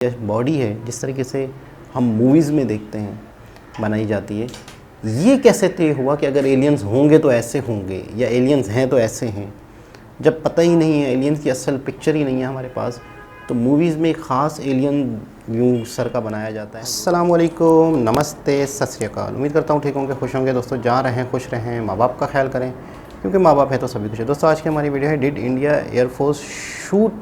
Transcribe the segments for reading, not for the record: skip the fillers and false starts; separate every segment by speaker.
Speaker 1: Body है जिस तरीके से हम मूवीज़ में देखते हैं बनाई जाती है, ये कैसे तय हुआ कि अगर एलियंस होंगे तो ऐसे होंगे या एलियंस हैं तो ऐसे हैं, जब पता ही नहीं है, एलियंस की असल पिक्चर ही नहीं है हमारे पास, तो मूवीज़ में एक ख़ास एलियन व्यू सर का बनाया जाता है। अस्सलाम वालेकुम, नमस्ते, सत श्री अकाल। उम्मीद करता हूँ ठीक होंगे, खुश होंगे। दोस्तों जहाँ रहें खुश रहें, माँ बाप का ख्याल करें, क्योंकि माँ बाप है तो सभी कुछ है। दोस्तों आज की हमारी वीडियो है, did India air force shoot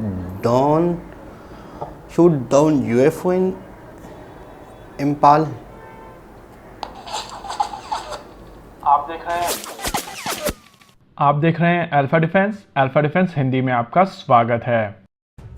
Speaker 1: down UFO in Imphal.
Speaker 2: आप देख रहे हैं अल्फा डिफेंस हिंदी में आपका स्वागत है।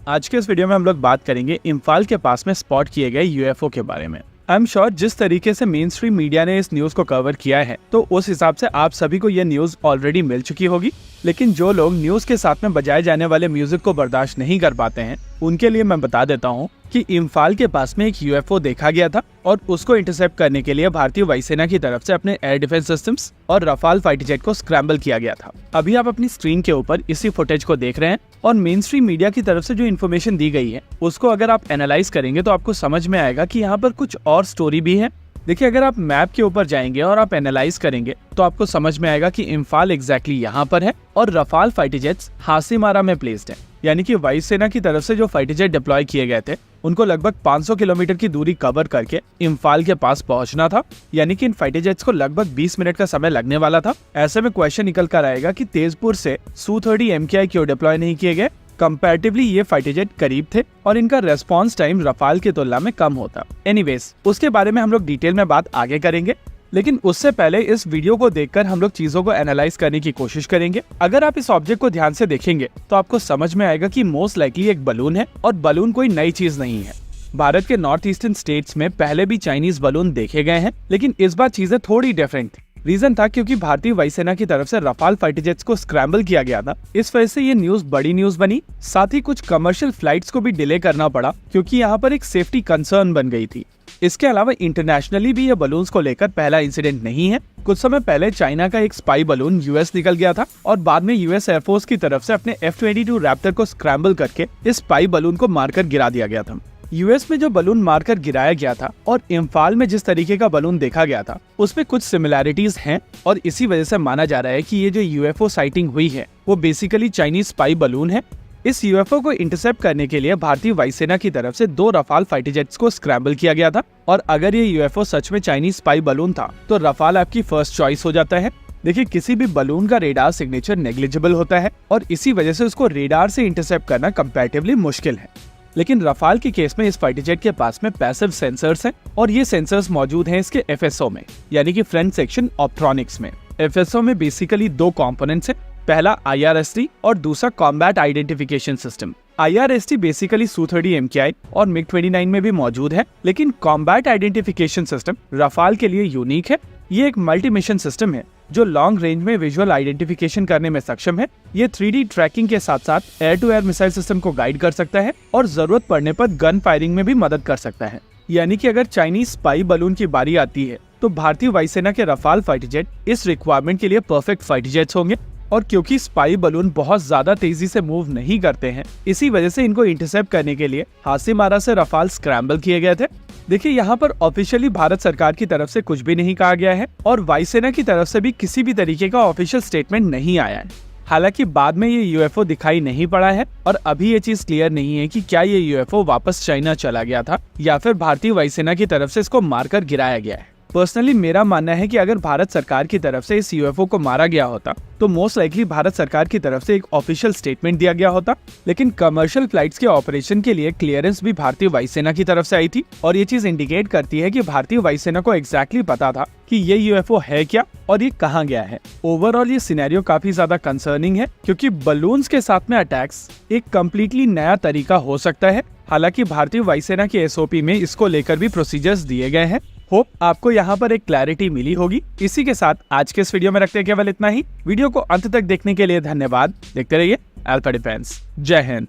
Speaker 2: आज के इस वीडियो में हम लोग बात करेंगे इम्फाल के पास में स्पॉट किए गए यूएफओ के बारे में। आई एम श्योर जिस तरीके से मेन स्ट्रीम मीडिया ने इस न्यूज को कवर किया है, तो उस हिसाब से आप सभी को यह न्यूज ऑलरेडी मिल चुकी होगी। लेकिन जो लोग न्यूज के साथ में बजाए जाने वाले म्यूजिक को बर्दाश्त नहीं कर पाते हैं, उनके लिए मैं बता देता हूँ कि इम्फाल के पास में एक यूएफओ देखा गया था और उसको इंटरसेप्ट करने के लिए भारतीय वायुसेना की तरफ से अपने एयर डिफेंस सिस्टम्स और रफाल फाइटर जेट को स्क्रैम्बल किया गया था। अभी आप अपनी स्क्रीन के ऊपर इसी फुटेज को देख रहे हैं और मेन स्ट्रीम मीडिया की तरफ से जो इन्फॉर्मेशन दी गई है उसको अगर आप एनालाइज करेंगे तो आपको समझ में आएगा कि यहाँ पर कुछ और स्टोरी भी है। देखिए, अगर आप मैप के ऊपर जाएंगे और आप एनालाइज करेंगे तो आपको समझ में आएगा कि इम्फाल एग्जैक्टली यहाँ पर है और रफाल फाइटर जेट्स हासीमारा में प्लेस्ड है। यानी कि वायुसेना की तरफ से जो फाइटर जेट डिप्लॉय किए गए थे उनको लगभग 500 किलोमीटर की दूरी कवर करके इम्फाल के पास पहुंचना था। यानी कि इन फाइटर जेट्स को लगभग 20 मिनट का समय लगने वाला था। ऐसे में क्वेश्चन निकल कर आएगा कि तेजपुर से Su-30 MKI क्यों डिप्लॉय नहीं किए गए। कंपैरेटिवली ये फाइटर जेट करीब थे और इनका रेस्पॉन्स टाइम रफाल की तुलना में कम होता। एनीवेज, उसके बारे में हम लोग डिटेल में बात आगे करेंगे, लेकिन उससे पहले इस वीडियो को देखकर हम लोग चीजों को एनालाइज करने की कोशिश करेंगे। अगर आप इस ऑब्जेक्ट को ध्यान से देखेंगे तो आपको समझ में आएगा कि मोस्ट लाइकली एक बलून है और बलून कोई नई चीज नहीं है। भारत के नॉर्थ ईस्टर्न स्टेट्स में पहले भी चाइनीज बलून देखे गए हैं, लेकिन इस बार चीजें थोड़ी डिफरेंट थी। रीजन था क्योंकि भारतीय वायुसेना की तरफ से रफाल फाइटर जेट्स को स्क्रैम्बल किया गया था। इस वजह से ये न्यूज बड़ी न्यूज बनी। साथ ही कुछ कमर्शियल फ्लाइट्स को भी डिले करना पड़ा क्योंकि यहाँ पर एक सेफ्टी कंसर्न बन गई थी। इसके अलावा इंटरनेशनली भी ये बलून्स को लेकर पहला इंसिडेंट नहीं है। कुछ समय पहले चाइना का एक स्पाई बलून यूएस निकल गया था और बाद में यूएस एयरफोर्स की तरफ से अपने F-22 रैप्टर को स्क्रैम्बल करके इस स्पाई बलून को मारकर गिरा दिया गया था। यूएस में जो बलून मारकर गिराया गया था और इम्फाल में जिस तरीके का बलून देखा गया था उसमें कुछ सिमिलैरिटीज हैं और इसी वजह से माना जा रहा है कि ये जो यूएफओ साइटिंग हुई है वो बेसिकली चाइनीज स्पाई बलून है। इस यूएफओ को इंटरसेप्ट करने के लिए भारतीय वायुसेना की तरफ से 2 रफाल फाइटर जेट्स को स्क्रैम्बल किया गया था और अगर ये यूएफओ सच में चाइनीज स्पाई बलून था तो रफाल आपकी फर्स्ट चॉइस हो जाता है। देखिए, किसी भी बलून का रेडार सिग्नेचर नेग्लिजिबल होता है और इसी वजह से उसको रेडार से इंटरसेप्ट करना कंपैरेटिवली मुश्किल है। लेकिन रफाल के केस में इस फाइटर जेट के पास में पैसिव सेंसर्स हैं और ये सेंसर्स मौजूद हैं इसके एफएसओ में, यानी कि फ्रंट सेक्शन ऑप्ट्रॉनिक्स में। एफएसओ में बेसिकली 2 कंपोनेंट्स हैं, पहला IRST और दूसरा combat identification system. IRST basically Su-30 MKI और MiG-29 में भी मौजूद है, लेकिन कॉम्बैट आइडेंटिफिकेशन सिस्टम रफाल के लिए यूनिक है। ये एक मल्टी मिशन सिस्टम है जो लॉन्ग रेंज में विजुअल आइडेंटिफिकेशन करने में सक्षम है। ये 3D ट्रैकिंग के साथ साथ air to air missile system को गाइड कर सकता है और जरूरत पड़ने पर गन फायरिंग में भी मदद कर सकता है। यानी कि अगर चाइनीज स्पाई बलून की बारी आती है तो भारतीय वायुसेना के रफाल फाइटर जेट इस रिक्वायरमेंट के लिए परफेक्ट फाइटर जेट्स होंगे। और क्योंकि स्पाई बलून बहुत ज्यादा तेजी से मूव नहीं करते हैं, इसी वजह से इनको इंटरसेप्ट करने के लिए हासीमारा से रफाल स्क्रैम्बल किए गए थे। देखिए, यहाँ पर ऑफिशियली भारत सरकार की तरफ से कुछ भी नहीं कहा गया है और वायुसेना की तरफ से भी किसी भी तरीके का ऑफिशियल स्टेटमेंट नहीं आया है। हालांकि बाद में ये यूएफओ दिखाई नहीं पड़ा है और अभी ये चीज क्लियर नहीं है कि क्या ये यूएफओ वापस चाइना चला गया था या फिर भारतीय वायुसेना की तरफ से इसको मारकर गिराया गया है। पर्सनली मेरा मानना है कि अगर भारत सरकार की तरफ से इस यूएफओ को मारा गया होता तो मोस्ट लाइकली भारत सरकार की तरफ से एक ऑफिशियल स्टेटमेंट दिया गया होता। लेकिन कमर्शियल फ्लाइट्स के ऑपरेशन के लिए क्लियरेंस भी भारतीय वायुसेना की तरफ से आई थी और ये चीज इंडिकेट करती है कि भारतीय वायुसेना को एग्जैक्टली पता था कि ये यूएफओ है क्या और ये कहाँ गया है। ओवरऑल ये सिनेरियो काफी ज्यादा कंसर्निंग है क्योंकि बलून्स के साथ में अटैक्स एक कम्प्लीटली नया तरीका हो सकता है। हालांकि भारतीय वायुसेना के SOP में इसको लेकर भी प्रोसीजर्स दिए गए हैं। होप आपको यहाँ पर एक क्लैरिटी मिली होगी। इसी के साथ आज के इस वीडियो में रखते हैं केवल इतना ही। वीडियो को अंत तक देखने के लिए धन्यवाद। देखते रहिए अल्फा डिफेंस। जय हिंद।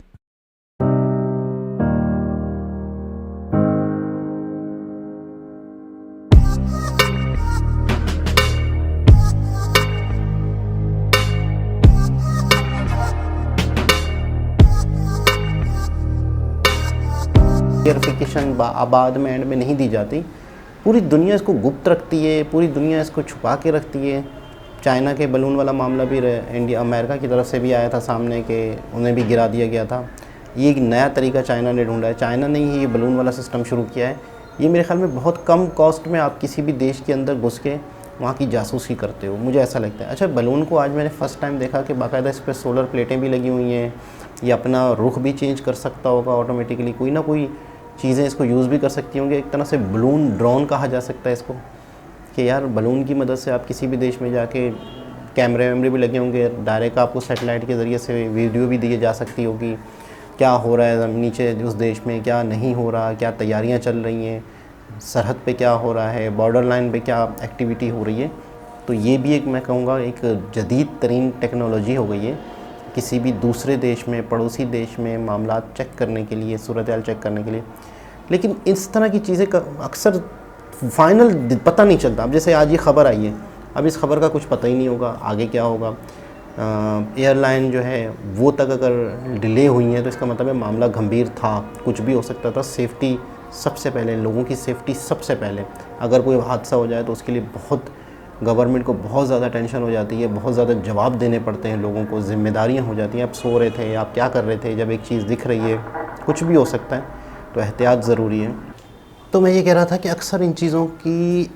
Speaker 1: एयरफोर्स इन्फॉर्मेशन बाद में एंड में नहीं दी जाती। पूरी दुनिया इसको गुप्त रखती है, पूरी दुनिया इसको छुपा के रखती है। चाइना के बलून वाला मामला भी अमेरिका की तरफ से भी आया था सामने कि उन्हें भी गिरा दिया गया था। ये एक नया तरीका चाइना ने ढूंढा है। चाइना ने ही ये बलून वाला सिस्टम शुरू किया है। ये मेरे ख्याल में बहुत कम कॉस्ट में आप किसी भी देश के अंदर घुस के वहाँ की जासूसी करते हो, मुझे ऐसा लगता है। अच्छा, बलून को आज मैंने फ़र्स्ट टाइम देखा कि बाकायदा इस पर सोलर प्लेटें भी लगी हुई हैं। ये अपना रुख भी चेंज कर सकता होगा ऑटोमेटिकली, कोई ना कोई चीज़ें इसको यूज़ भी कर सकती होंगी। एक तरह से बलून ड्रोन कहा जा सकता है इसको, कि यार बलून की मदद से आप किसी भी देश में जाके, कैमरे वैमरे भी लगे होंगे, डायरेक्ट आपको सैटेलाइट के ज़रिए से वीडियो भी दी जा सकती होगी क्या हो रहा है नीचे उस देश में, क्या नहीं हो रहा, क्या तैयारियां चल रही हैं, सरहद पे क्या हो रहा है, बॉर्डर लाइन पे क्या एक्टिविटी हो रही है। तो ये भी एक, मैं कहूँगा, एक जदीद तरीन टेक्नोलॉजी हो गई है किसी भी दूसरे देश में, पड़ोसी देश में मामला चेक करने के लिए, सूरत हाल चेक करने के लिए। लेकिन इस तरह की चीज़ें अक्सर फाइनल पता नहीं चलता। अब जैसे आज ये ख़बर आई है, अब इस खबर का कुछ पता ही नहीं होगा आगे क्या होगा। एयरलाइन जो है वो तक अगर डिले हुई है तो इसका मतलब है मामला गंभीर था, कुछ भी हो सकता था। सेफ्टी सबसे पहले, लोगों की सेफ्टी सबसे पहले। अगर कोई हादसा हो जाए तो उसके लिए बहुत गवर्नमेंट को बहुत ज़्यादा टेंशन हो जाती है, बहुत ज़्यादा जवाब देने पड़ते हैं लोगों को, जिम्मेदारियां हो जाती हैं। आप सो रहे थे, आप क्या कर रहे थे, जब एक चीज़ दिख रही है, कुछ भी हो सकता है, तो एहतियात ज़रूरी है। तो मैं ये कह रहा था कि अक्सर इन चीज़ों की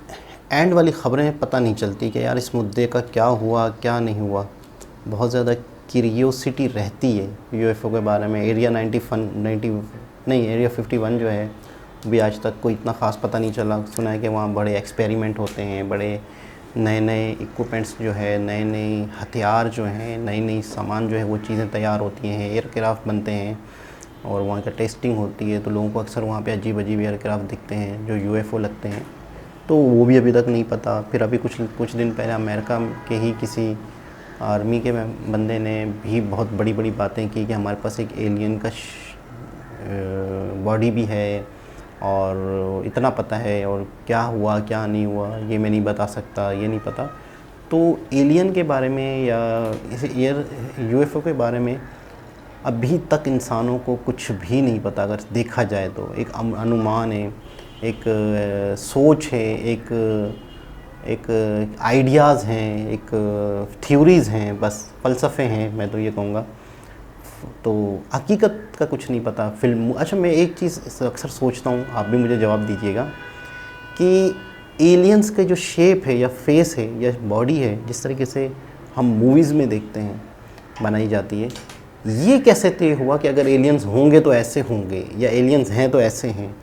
Speaker 1: एंड वाली ख़बरें पता नहीं चलती कि यार इस मुद्दे का क्या हुआ, क्या नहीं हुआ। बहुत ज़्यादा क्यूरियोसिटी रहती है यूएफओ के बारे में। एरिया 51 जो है भी आज तक कोई इतना ख़ास पता नहीं चला। सुना है कि वहाँ बड़े एक्सपेरिमेंट होते हैं, बड़े नए नए इक्विपमेंट्स जो है, नए नए हथियार जो हैं, नई नई सामान जो है, वो चीज़ें तैयार होती हैं, एयरक्राफ्ट बनते हैं और वहाँ का टेस्टिंग होती है। तो लोगों को अक्सर वहाँ पे अजीब अजीब एयरक्राफ्ट दिखते हैं जो यूएफओ लगते हैं। तो वो भी अभी तक नहीं पता। फिर अभी कुछ दिन पहले अमेरिका के ही किसी आर्मी के बंदे ने भी बहुत बड़ी बड़ी बातें की कि हमारे पास एक एलियन का बॉडी भी है और इतना पता है, और क्या हुआ क्या नहीं हुआ ये मैं नहीं बता सकता, ये नहीं पता। तो एलियन के बारे में या इस यूएफओ के बारे में अभी तक इंसानों को कुछ भी नहीं पता। अगर देखा जाए तो एक अनुमान है, एक सोच है, एक आइडियाज़ हैं, एक थ्योरीज़ हैं, बस फ़लसफ़े हैं, मैं तो ये कहूँगा। तो हकीकत का कुछ नहीं पता। फिल्म, अच्छा, मैं एक चीज़ अक्सर सोचता हूँ, आप भी मुझे जवाब दीजिएगा, कि एलियंस के जो शेप है या फेस है या बॉडी है, जिस तरीके से हम मूवीज़ में देखते हैं बनाई जाती है, ये कैसे तय हुआ कि अगर एलियंस होंगे तो ऐसे होंगे या एलियंस हैं तो ऐसे हैं,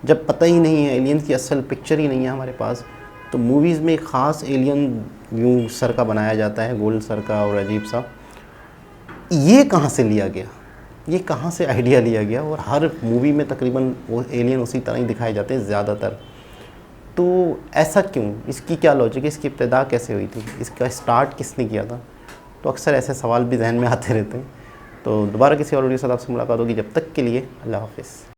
Speaker 1: जब पता ही नहीं है, एलियंस की असल पिक्चर ही नहीं है हमारे पास। तो मूवीज़ में एक ख़ास एलियन यूँ सर का बनाया जाता है, गोल सर का और अजीब सा। ये कहाँ से लिया गया, ये कहाँ से आइडिया लिया गया? और हर मूवी में तकरीबन वो एलियन उसी तरह ही दिखाए जाते हैं ज़्यादातर। तो ऐसा क्यों? इसकी क्या लॉजिक है? इसकी इब्तिदा कैसे हुई थी? इसका स्टार्ट किसने किया था? तो अक्सर ऐसे सवाल भी जहन में आते रहते हैं। तो दोबारा किसी और वीडियो के साथ आपसे मुलाकात होगी। जब तक के लिए अल्लाह हाफ़िज़।